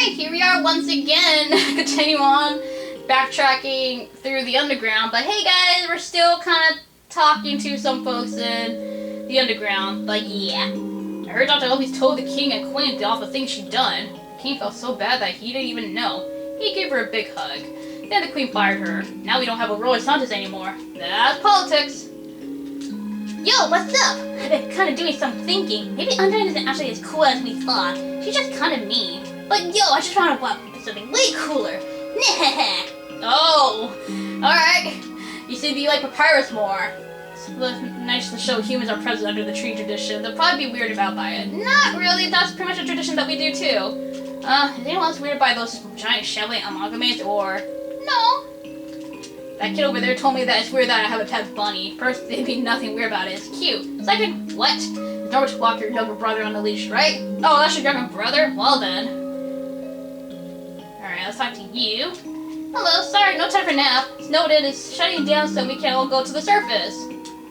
Alright, here we are once again. Continue on backtracking through the underground. But hey guys, we're still kind of talking to some folks in the underground. But yeah. I heard Dr. Elby's told the king and queen the awful things she'd done. The king felt so bad that he didn't even know. He gave her a big hug. Then the queen fired her. Now we don't have a Roy Santos anymore. That's politics. Yo, what's up? I've been kind of doing some thinking. Maybe Undertale isn't actually as cool as we thought. She's just kind of mean. But yo, I just want to do something way cooler. Oh, alright. You seem to like papyrus more. It's nice to show humans are present under the tree tradition. They'll probably be weirded out by it. Not really, that's pretty much a tradition that we do too. Is anyone else weirded by those giant shambling amalgamates or... No. That kid over there told me that it's weird that I have a pet bunny. First, there'd be nothing weird about it. It's cute. Second, what? It's normal to walk your younger brother on the leash, right? Oh, that's your younger brother? Well then. Alright, let's talk to you. Hello, sorry, no time for nap. Snowden is shutting down so we can all go to the surface.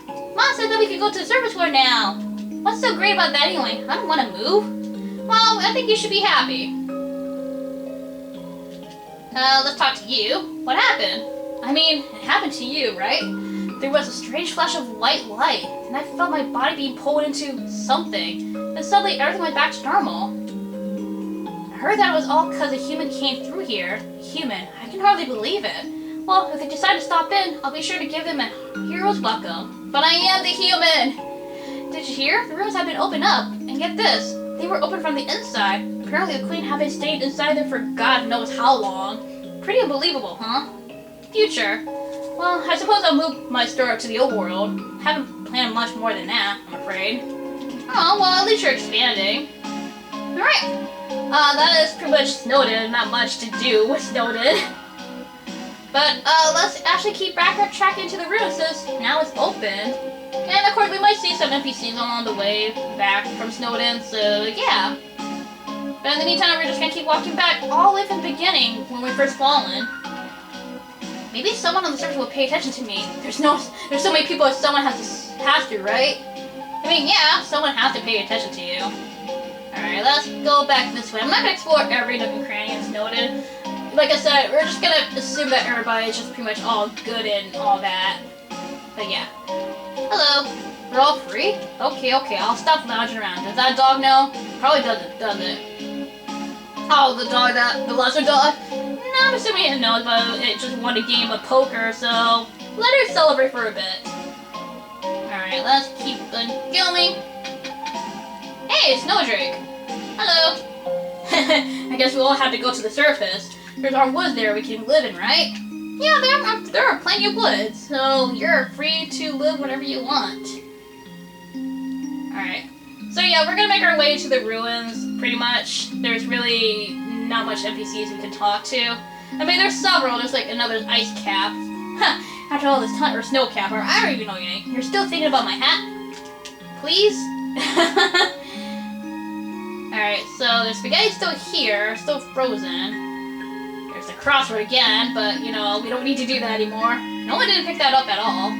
Mom said that we could go to the surface floor now. What's so great about that anyway? I don't want to move. Well, I think you should be happy. Let's talk to you. What happened? I mean, it happened to you, right? There was a strange flash of white light, and I felt my body being pulled into something. Then suddenly everything went back to normal. I heard that it was all because a human came through here. A human? I can hardly believe it. Well, if they decide to stop in, I'll be sure to give them a hero's welcome. But I am the human! Did you hear? The rooms have been opened up. And get this, they were open from the inside. Apparently the queen had been staying inside there for God knows how long. Pretty unbelievable, huh? Future. Well, I suppose I'll move my store up to the old world. Haven't planned much more than that, I'm afraid. Oh, well, at least you're expanding. Alright. That is pretty much Snowden. Not much to do with Snowden. But, let's actually keep backtracking to the room since now it's open. And, of course, we might see some NPCs along the way back from Snowden, so, yeah. But in the meantime, we're just gonna keep walking back all the way from the beginning when we first fallen. Maybe someone on the surface will pay attention to me. There's so many people, someone has to, right? I mean, yeah, someone has to pay attention to you. Alright, let's go back this way. I'm not gonna explore every nook and cranny in Snowden. Like I said, we're just gonna assume that everybody is just pretty much all good and all that. But yeah. Hello. We're all free? Okay, I'll stop lounging around. Does that dog know? Probably doesn't, does it? Oh, the lesser dog? No, I'm assuming it knows, but it just won a game of poker, so let her celebrate for a bit. Alright, let's keep on going. Hey, Snowdrake! Hello! I guess we'll all have to go to the surface. There's our woods there we can live in, right? Yeah, there are plenty of woods, so you're free to live whatever you want. Alright. So yeah, we're gonna make our way to the ruins, pretty much. There's really not much NPCs we can talk to. I mean, there's several. There's like another ice cap. Huh, after all this time, or snow cap, or I don't even know your name. You're still thinking about my hat? Please? Alright, so the spaghetti's still here, still frozen. There's the crossroad again, but you know, we don't need to do that anymore. No one didn't pick that up at all.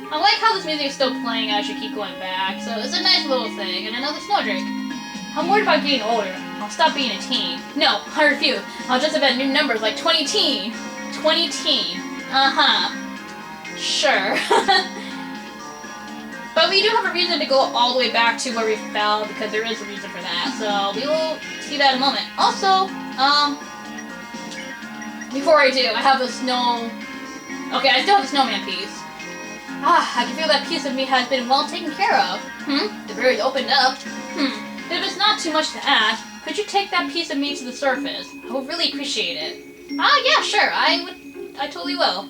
I like how this music is still playing as you keep going back, so it's a nice little thing. And another Snowdrake. I'm worried about getting older. I'll stop being a teen. No, I refuse. I'll just invent new numbers like 20 teen. 20 teen. Uh-huh. Sure. But we do have a reason to go all the way back to where we fell, because there is a reason for that. So we will see that in a moment. Also, before I do, I have the snow... Okay, I still have the snowman piece. Ah, I can feel that piece of me has been well taken care of. The berries opened up. If it's not too much to ask, could you take that piece of me to the surface? I would really appreciate it. Ah, yeah, sure. I totally will.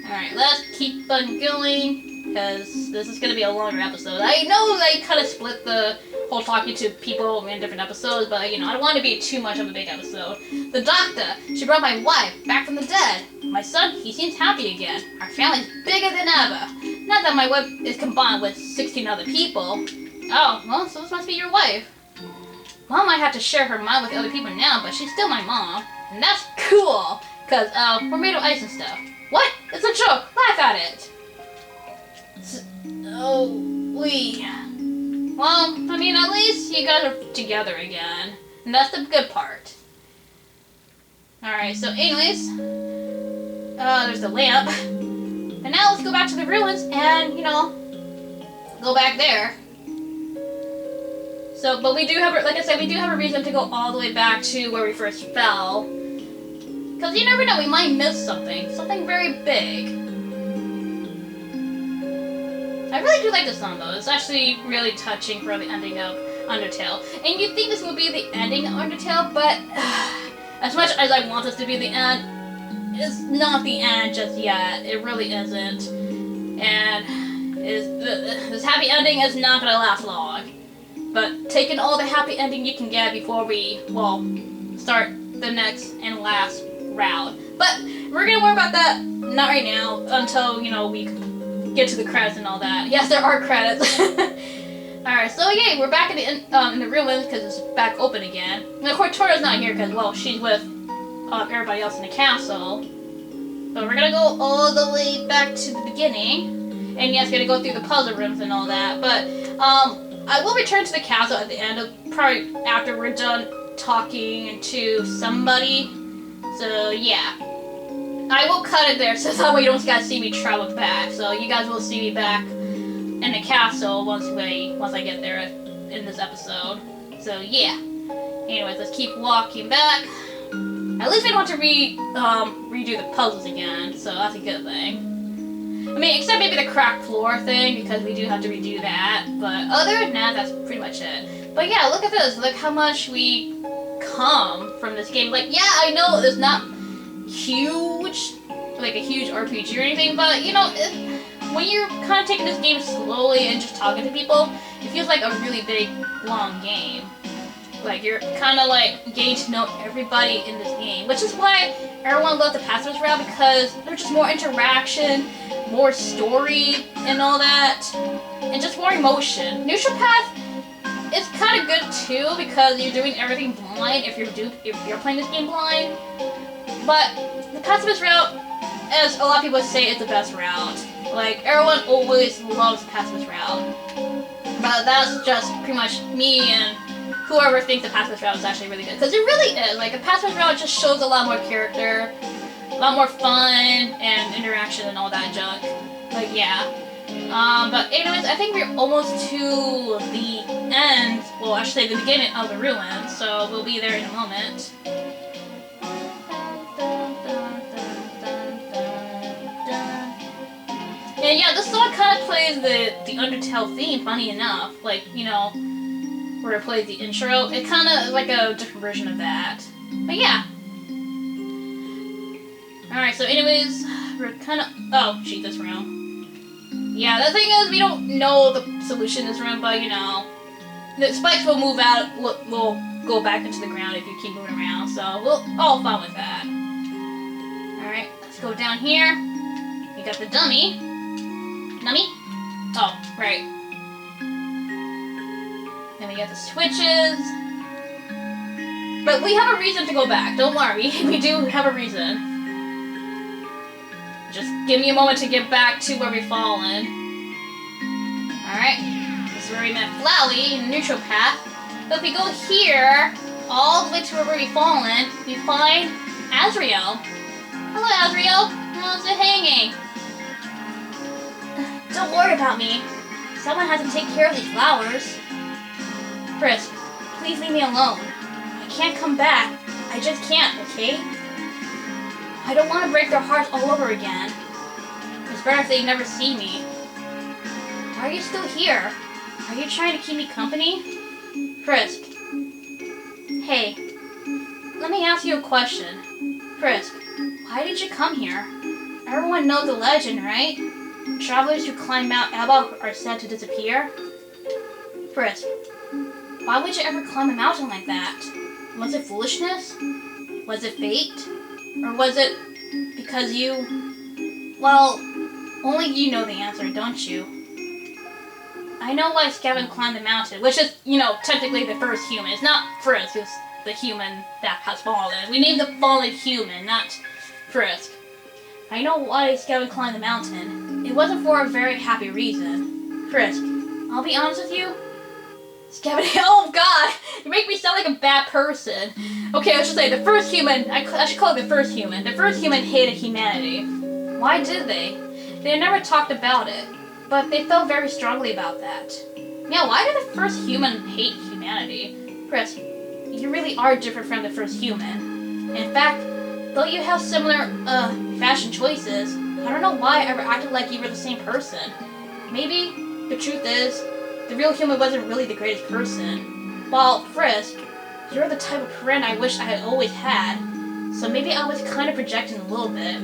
Alright, let's keep on going, because this is going to be a longer episode. I know I kind of split the whole talking to people in different episodes, but, you know, I don't want to be too much of a big episode. The doctor, she brought my wife back from the dead. My son, he seems happy again. Our family's bigger than ever. Not that my wife is combined with 16 other people. Oh, well, so this must be your wife. Mom might have to share her mind with other people now, but she's still my mom. And that's cool, because, we're made of ice and stuff. What? It's a joke! Laugh at it! Oh, we... Well, I mean, at least you guys are together again. And that's the good part. Alright, so anyways, there's the lamp. But now let's go back to the ruins and, you know, go back there. So, but we do have, like I said, we do have a reason to go all the way back to where we first fell. Because you never know, we might miss something. Something very big. I really do like this song though. It's actually really touching for the ending of Undertale. And you'd think this would be the ending of Undertale, but as much as I want this to be the end, it's not the end just yet. It really isn't. And this happy ending is not going to last long. But taking all the happy ending you can get before we, well, start the next and last round. But we're going to worry about that not right now until, you know, we get to the credits and all that. Yes, there are credits. Alright, so yeah, we're back in the ruins because it's back open again. And of course, Tora's not here because, well, she's with everybody else in the castle. So we're gonna go all the way back to the beginning. And yes, gonna go through the puzzle rooms and all that. But I will return to the castle at the end of, probably after we're done talking to somebody. So yeah. I will cut it there so that way you don't guys see me travel back. So you guys will see me back in the castle once I get there in this episode. So yeah. Anyways, let's keep walking back. At least we don't have to redo the puzzles again, so that's a good thing. I mean, except maybe the cracked floor thing, because we do have to redo that. But other than that, that's pretty much it. But yeah, look at this. Look how much we come from this game. Like, yeah, I know it's not huge, like a huge RPG or anything, but you know, when you're kind of taking this game slowly and just talking to people, it feels like a really big, long game. Like, you're kind of like getting to know everybody in this game, which is why everyone loves the Pacifist route, because there's just more interaction, more story, and all that, and just more emotion. Neutral Path is kind of good too, because you're doing everything blind if you're playing this game blind. But the Pacifist route, as a lot of people say, is the best route. Like, everyone always loves the Pacifist route. But that's just pretty much me and whoever thinks the Pacifist route is actually really good. Because it really is. Like, the Pacifist route just shows a lot more character, a lot more fun, and interaction and all that junk. But yeah. But anyways, I think we're almost to the end, well, actually the beginning of the ruins, so we'll be there in a moment. And yeah, this song kind of plays the Undertale theme, funny enough. Like, you know, where it plays the intro. It kind of is like a different version of that. But yeah. Alright, so anyways, we're kind of... Oh, shoot, this room. Yeah, the thing is, we don't know the solution in this room, but, you know, the spikes will move out, will go back into the ground if you keep moving around, so we'll all fun with that. Alright, let's go down here. We got the dummy. Nummy? Oh, right. Then we got the switches. But we have a reason to go back. Don't worry. We do have a reason. Just give me a moment to get back to where we've fallen. Alright. This is where we met Flowey in the neutral path. But if we go here, all the way to where we've fallen, we find Asriel. Hello, Asriel. How's it hanging? Don't worry about me. Someone has to take care of these flowers. Frisk, please leave me alone. I can't come back. I just can't, okay? I don't want to break their hearts all over again. It's better if they never see me. Why are you still here? Are you trying to keep me company? Frisk. Hey, let me ask you a question. Frisk, why did you come here? Everyone knows the legend, right? Travelers who climb Mount Elba are said to disappear. Frisk, why would you ever climb a mountain like that? Was it foolishness? Was it fate? Or was it because you... Well, only you know the answer, don't you? I know why Skeven climbed the mountain, which is, you know, technically the first human. It's not Frisk who's the human that has fallen. We named the fallen human, not Frisk. I know why Skeven climbed the mountain. It wasn't for a very happy reason. Frisk, I'll be honest with you, Skeven, oh god! You make me sound like a bad person. Okay, I should say, the first human, I should call it the first human. The first human hated humanity. Why did they? They never talked about it, but they felt very strongly about that. Yeah, why did the first human hate humanity? Chris, you really are different from the first human. In fact, though you have similar, fashion choices, I don't know why I ever acted like you were the same person. Maybe the truth is, the real human wasn't really the greatest person. While Frisk, you're the type of friend I wish I had always had. So maybe I was kind of projecting a little bit.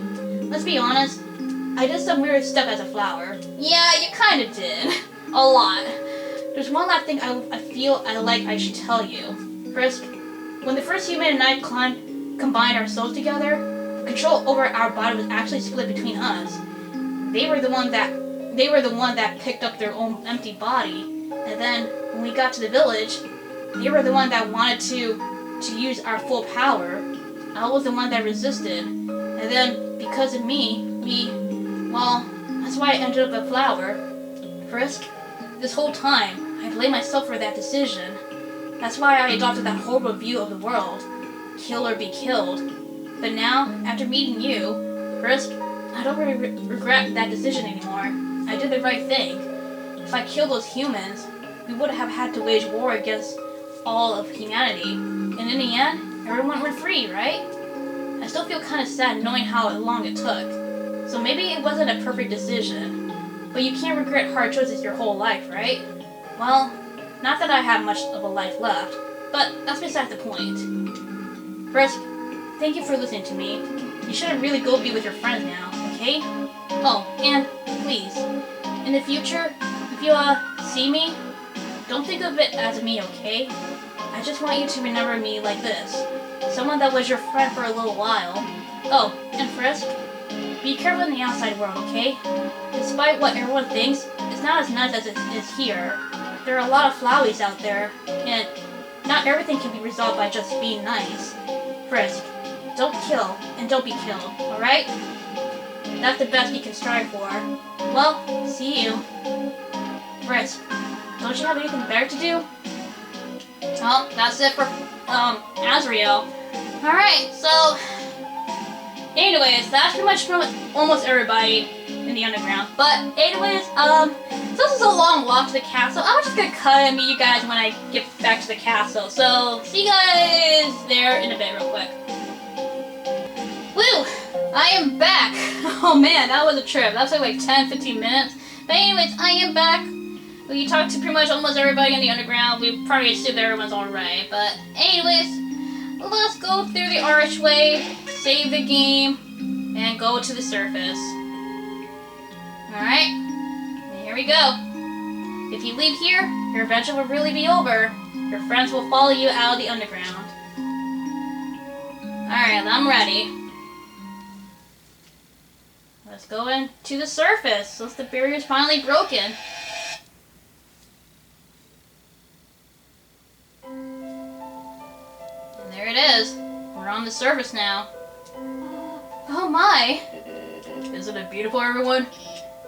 Let's be honest, I did some weird stuff as a flower. Yeah, you kind of did. A lot. There's one last thing I feel I should tell you. Frisk, when the first human and I combined our souls together, control over our body was actually split between us. They were the one that picked up their own empty body. And then, when we got to the village, they were the one that wanted to use our full power. I was the one that resisted. And then, because of me, that's why I ended up a flower. Frisk, this whole time, I blame myself for that decision. That's why I adopted that horrible view of the world. Kill or be killed. But now, after meeting you, Frisk, I don't really regret that decision anymore. I did the right thing. If I killed those humans, we would have had to wage war against all of humanity. And in the end, everyone went free, right? I still feel kind of sad knowing how long it took. So maybe it wasn't a perfect decision. But you can't regret hard choices your whole life, right? Well, not that I have much of a life left, but that's beside the point. Frisk, thank you for listening to me. You shouldn't really go be with your friends now, okay? Oh, and please, in the future, if you see me, don't think of it as me, okay? I just want you to remember me like this. Someone that was your friend for a little while. Oh, and Frisk, be careful in the outside world, okay? Despite what everyone thinks, it's not as nice as it is here. There are a lot of flowies out there, and not everything can be resolved by just being nice. Frisk, don't kill, and don't be killed, alright? That's the best you can strive for. Well, see you. Frisk, don't you have anything better to do? Well, that's it for, Asriel. Alright, so... anyways, that's pretty much from almost everybody in the underground. But, anyways, this is a long walk to the castle. I'm just gonna cut and meet you guys when I get back to the castle. So, see you guys there in a bit real quick. Woo! I am back! Oh man, that was a trip. That was like 10-15 minutes. But anyways, I am back. We talked to pretty much almost everybody in the underground. We probably assumed everyone's alright. But anyways, let's go through the archway, save the game, and go to the surface. Alright, here we go. If you leave here, your adventure will really be over. Your friends will follow you out of the underground. Alright, I'm ready. Let's go into the surface, since the barrier's finally broken. And there it is. We're on the surface now. Oh my! Isn't it beautiful, everyone?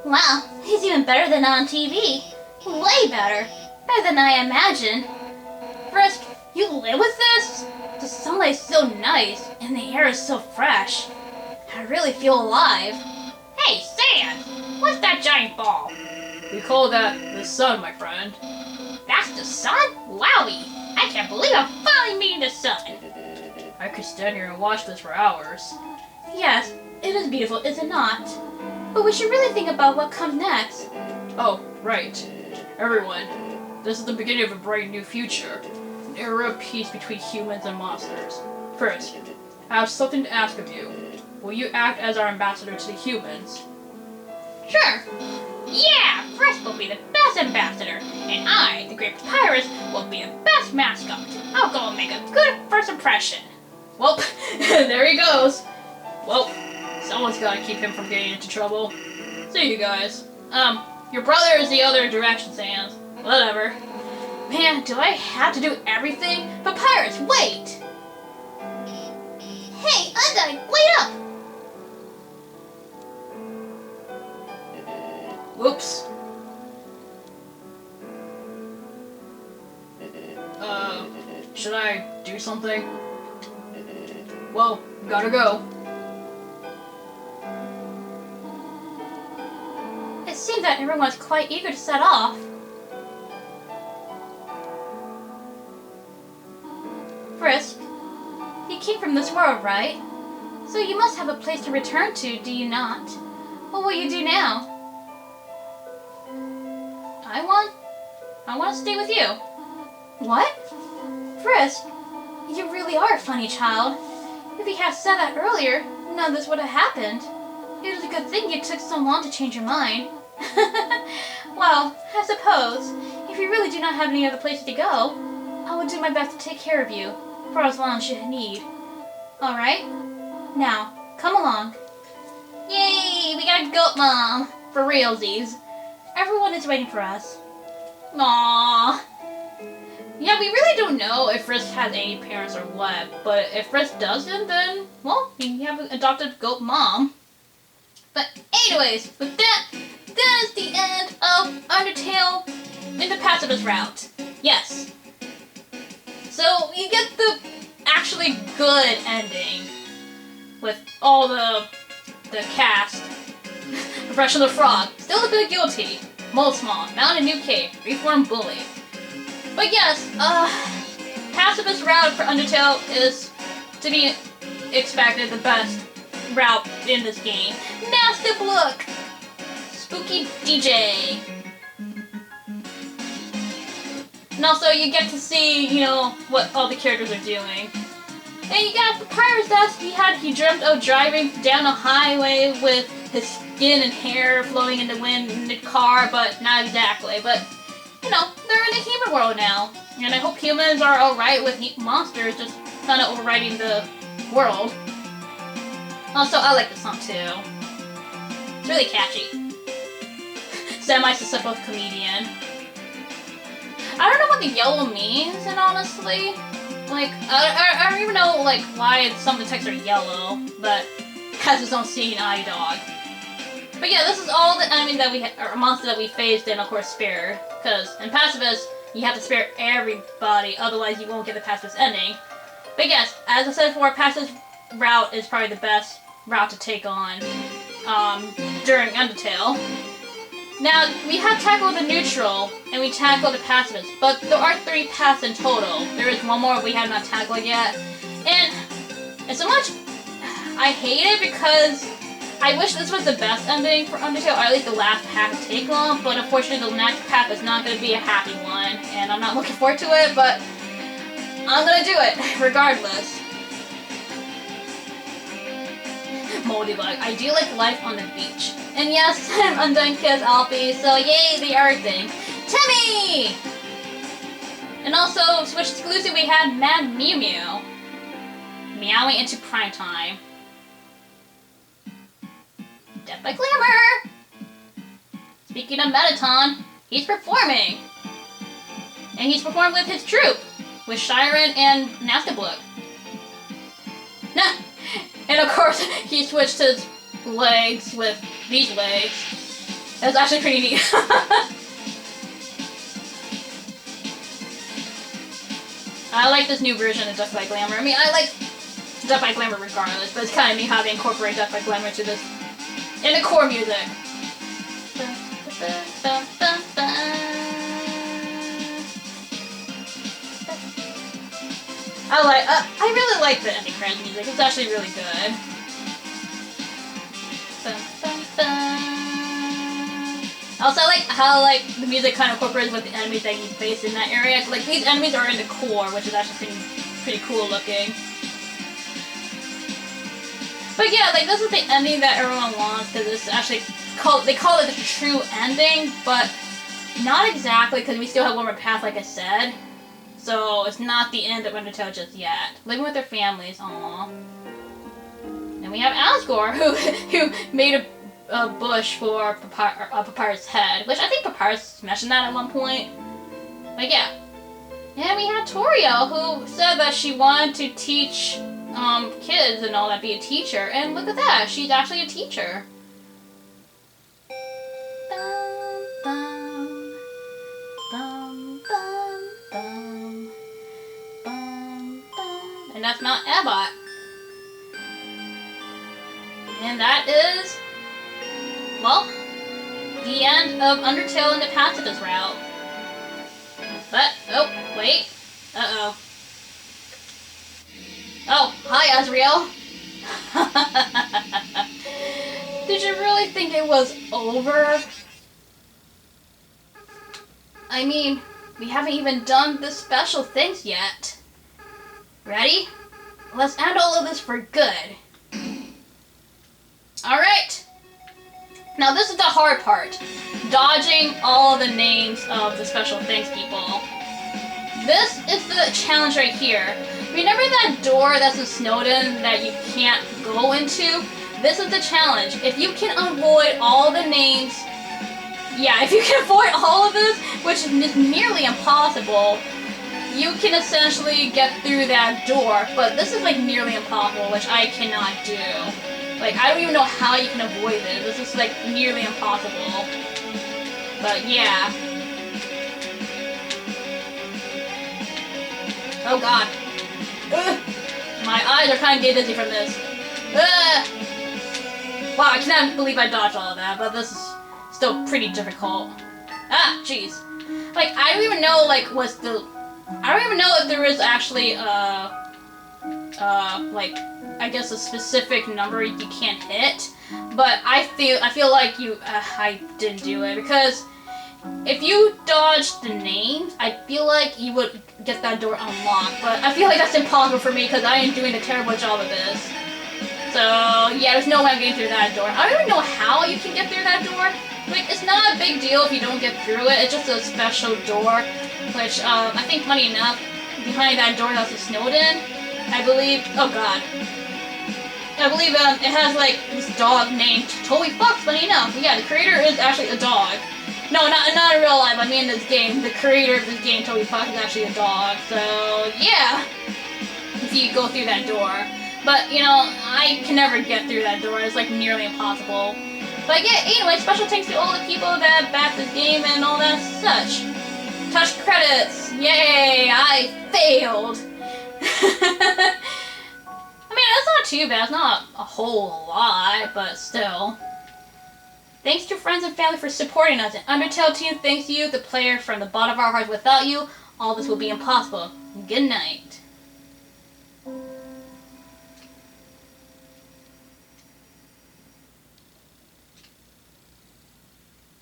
Wow, he's even better than on TV. Way better. Better than I imagined. Frisk, you live with this? The sunlight's so nice, and the air is so fresh. I really feel alive. Hey, Sand! What's that giant ball? We call that the sun, my friend. That's the sun? Wowie! I can't believe I'm finally meeting the sun. I could stand here and watch this for hours. Yes, it is beautiful, is it not? But we should really think about what comes next. Oh, right. Everyone, this is the beginning of a bright new future. An era of peace between humans and monsters. First, I have something to ask of you. Will you act as our ambassador to the humans? Sure. Yeah, Frisk will be the best ambassador, and I, the Great Papyrus, will be the best mascot. I'll go and make a good first impression. Well, there he goes. Well, someone's gotta keep him from getting into trouble. See you guys. Your brother is the other direction, Sans. Whatever. Man, do I have to do everything? Papyrus, wait! Hey, Undyne, wait up! Whoops. Should I do something? Well, gotta go. It seemed that everyone was quite eager to set off. Frisk, you came from this world, right? So you must have a place to return to, do you not? What will you do now? I want to stay with you. What? Frisk, you really are a funny child. If you had said that earlier, none of this would have happened. It was a good thing you took so long to change your mind. Well, I suppose, if you really do not have any other place to go, I will do my best to take care of you, for as long as you need. Alright? Now, come along. Yay! We got a goat mom! For realsies. Everyone is waiting for us. Aww. Yeah, we really don't know if Frisk has any parents or what, but if Frisk doesn't, then, well, you have an adopted goat mom. But anyways, with that, that is the end of Undertale in the Pacifist route. Yes. So, you get the actually good ending with all the cast. Profession the Frog, still a bit guilty. Molesmaw, mounted new cave, reformed bully. But yes, Pacifist route for Undertale is, to be expected, the best route in this game. Nasty look! Spooky DJ. And also you get to see, you know, what all the characters are doing. And you got the Pirate's Desk. He dreamt of driving down a highway with his skin and hair floating in the wind in the car, but not exactly. But, you know, they're in the human world now. And I hope humans are alright with monsters just kind of overriding the world. Also, I like this song too. It's really catchy. Semi-successful comedian. I don't know what the yellow means, and honestly, like, I don't even know, like, why some of the texts are yellow, but has its own seeing eye dog. But yeah, this is all the enemy that or monster that we faced and, of course, spared. Because in Pacifist, you have to spare everybody, otherwise you won't get the Pacifist ending. But yes, as I said before, Pacifist route is probably the best route to take on during Undertale. Now, we have tackled the neutral, and we tackled the pacifist, but there are 3 paths in total. There is one more we have not tackled yet, and so much, I hate it because I wish this was the best ending for Undertale, or at least the last path to take on, but unfortunately the next path is not going to be a happy one, and I'm not looking forward to it, but I'm going to do it, regardless. Moldy Bug, I do like life on the beach. And yes, I'm undone kiss Alfie, so yay, the art thing. Timmy! And also, Switch exclusive, we had Mad Mew Mew. Meowing into prime time. Death by Glamour! Speaking of Metaton, he's performing! And he's performed with his troupe, with Shiren and Nastablook. And of course, he switched his legs with these legs. It was actually pretty neat. I like this new version of Death by Glamour. I mean, I like Death by Glamour regardless, but it's kind of neat how they incorporate Death by Glamour to this in the core music. I really like the ending credits music. It's actually really good. Also, I like how the music kind of incorporates with the enemies that you face in that area. Like, these enemies are in the core, which is actually pretty cool looking. But yeah, like, this is the ending that everyone wants, because it's actually they call it the true ending, but not exactly, because we still have one more path, like I said. So it's not the end of Undertale just yet. Living with their families, aww. And we have Asgore, who made a bush for Papyrus' head, which I think Papyrus mentioned that at one point. But yeah. And we had Toriel, who said that she wanted to teach kids and all that, be a teacher. And look at that, she's actually a teacher. Bum, bum, bum, bum, bum. and that's Mount Abbott. And that is, well, the end of Undertale and the Pacifist route. But, oh, wait. Uh-oh. Oh, hi, Asriel. Did you really think it was over? I mean, we haven't even done the special things yet. Ready? Let's end all of this for good. Alright. Now this is the hard part. Dodging all the names of the special things people. This is the challenge right here. Remember that door that's in Snowden that you can't go into? This is the challenge. If you can avoid all the names, yeah, if you can avoid all of this, which is nearly impossible, you can essentially get through that door. But this is like nearly impossible, which I cannot do. Like, I don't even know how you can avoid this. This is like nearly impossible. But yeah. Oh god. Ugh. My eyes are kind of getting dizzy from this. Ugh. Wow, I cannot believe I dodged all of that, but this is still pretty difficult. Ah, jeez. Like, I don't even know, like, I don't even know if there is actually, like, I guess a specific number you can't hit, but I feel like I didn't do it, because if you dodged the names, I feel like you would get that door unlocked, but I feel like that's impossible for me, because I am doing a terrible job of this. So, yeah, there's no way I'm getting through that door. I don't even know how you can get through that door. Like, it's not a big deal if you don't get through it, it's just a special door, which, I think, funny enough, behind that door that's a Snowden, I believe, oh god. I believe it has like this dog named Toby Fox, funny enough. Yeah, the creator is actually a dog. No, not in real life, I mean in this game. The creator of this game, Toby Fox, is actually a dog. So, yeah. If you go through that door. But, you know, I can never get through that door. It's like nearly impossible. But yeah, anyway, special thanks to all the people that backed this game and all that such. Touch credits! Yay! I failed! I mean, that's not too bad. It's not a whole lot, but still. Thanks to friends and family for supporting us. And Undertale team thanks you, the player, from the bottom of our hearts. Without you, all this would be impossible. Good night.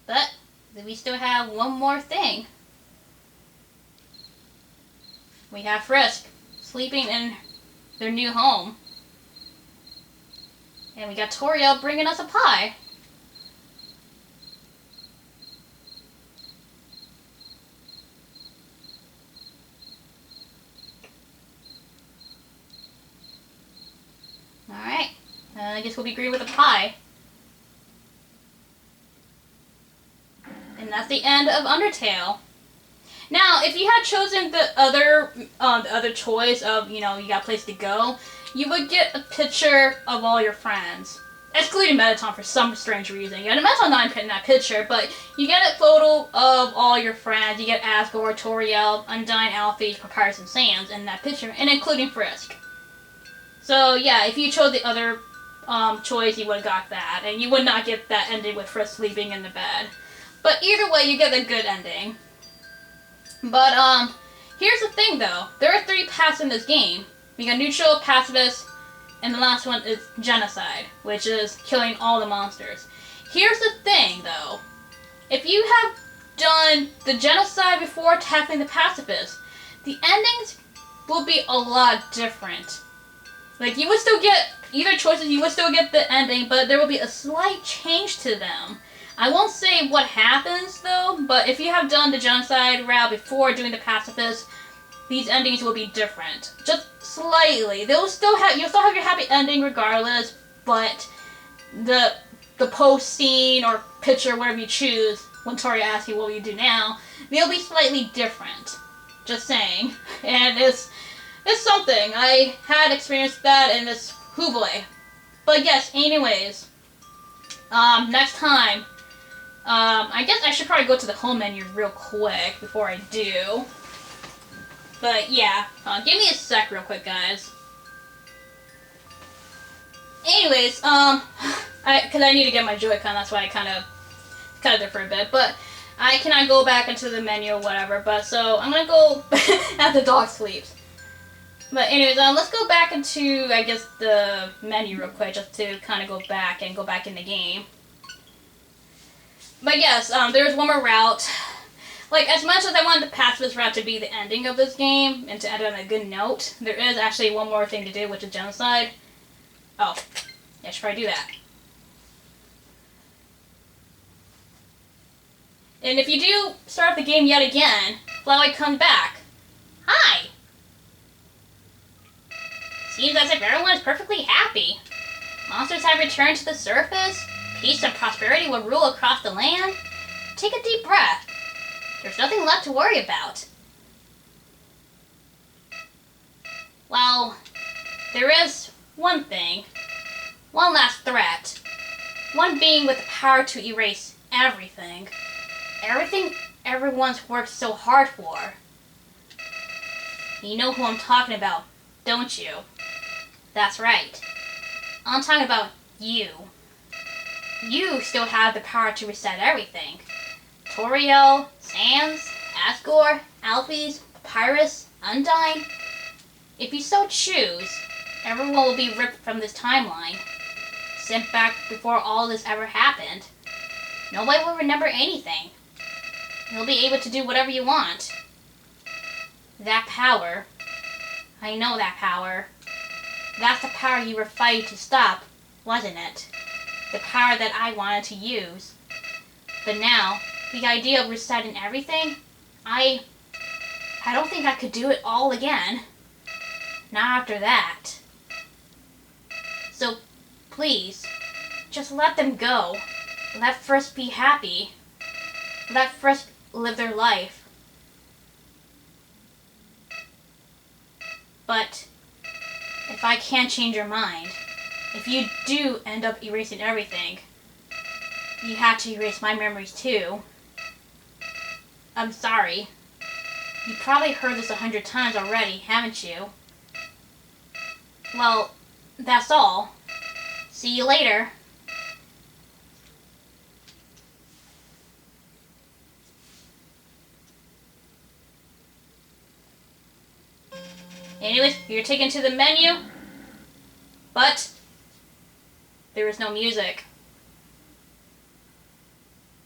But we still have one more thing. We have Frisk sleeping in their new home. And we got Toriel bringing us a pie. Alright. I guess we'll be agreeing with a pie. And that's the end of Undertale. Now, if you had chosen the other choice of, you know, you got a place to go, you would get a picture of all your friends. Excluding Mettaton for some strange reason. Yeah, Mettaton's not in that picture, but you get a photo of all your friends. You get Asgore, Toriel, Undyne, Alphys, Papyrus, and Sans in that picture, and including Frisk. So, yeah, if you chose the other choice, you would have got that, and you would not get that ending with Frisk sleeping in the bed. But either way, you get a good ending. But, here's the thing, though. There are 3 paths in this game. We got neutral, pacifist, and the last one is genocide, which is killing all the monsters. Here's the thing, though. If you have done the genocide before tackling the pacifist, the endings will be a lot different. Like, you would still get, either choices, you would still get the ending, but there will be a slight change to them. I won't say what happens, though, but if you have done the genocide route before doing the pacifist, these endings will be different. Just slightly. You'll still have your happy ending regardless, but the post scene or picture, whatever you choose, when Tori asks you what will you do now, they'll be slightly different. Just saying. And it's something. I had experienced that in this Huboy. But yes, anyways. Next time, I guess I should probably go to the home menu real quick before I do. But yeah, give me a sec real quick, guys. Anyways, cause I need to get my Joy-Con, that's why I kind of there for a bit, but I cannot go back into the menu or whatever, but so I'm gonna go after the dog sleeps. But anyways, let's go back into, I guess, the menu real quick, just to kind of go back in the game. But yes, there's one more route. Like, as much as I wanted the Pacifist route to be the ending of this game, and to end on a good note, there is actually one more thing to do, which is genocide. Oh, yeah, I should probably do that. And if you do start the game yet again, Flowey comes back. Hi! Seems as if everyone is perfectly happy. Monsters have returned to the surface. Peace and prosperity will rule across the land. Take a deep breath. There's nothing left to worry about. Well, there is one thing. One last threat. One being with the power to erase everything. Everything everyone's worked so hard for. You know who I'm talking about, don't you? That's right. I'm talking about you. You still have the power to reset everything. Toriel, Sans, Asgore, Alphys, Papyrus, Undyne. If you so choose, everyone will be ripped from this timeline. Sent back before all this ever happened. Nobody will remember anything. You'll be able to do whatever you want. That power, I know that power. That's the power you were fighting to stop, wasn't it? The power that I wanted to use. But now, the idea of resetting everything, I don't think I could do it all again. Not after that. So, please, just let them go. Let First be happy. Let First live their life. But if I can't change your mind, if you do end up erasing everything, you have to erase my memories too. I'm sorry. You probably heard this 100 times already, haven't you? Well, that's all. See you later. Anyways, you're taken to the menu, but there is no music.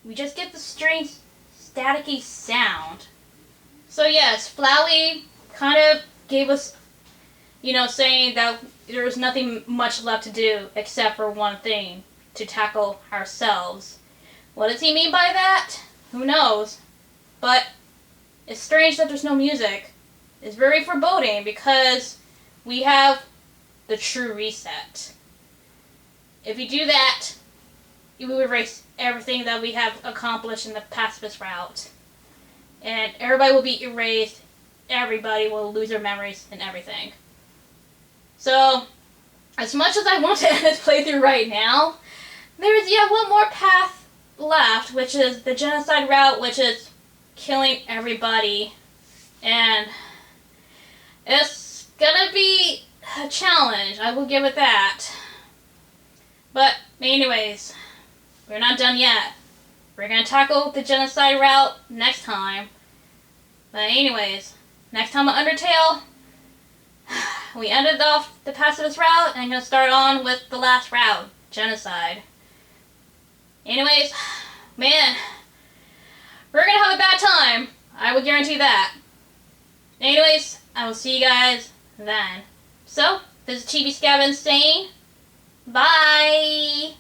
We just get the strange staticky sound. So yes, Flowey kind of gave us, saying that there was nothing much left to do except for one thing, to tackle ourselves. What does he mean by that? Who knows? But it's strange that there's no music. It's very foreboding because we have the true reset. If you do that, you will erase everything that we have accomplished in the Pacifist route. And everybody will be erased, everybody will lose their memories and everything. So, as much as I want to end this playthrough right now, there is yet one more path left, which is the genocide route, which is killing everybody. And it's gonna be a challenge, I will give it that. But anyways, we're not done yet. We're gonna tackle the genocide route next time. But anyways, next time on Undertale, we ended off the Pacifist route, and I'm gonna start on with the last route, genocide. Anyways, man, we're gonna have a bad time. I will guarantee that. Anyways, I will see you guys then. So, this is ChibiSkeven saying, bye!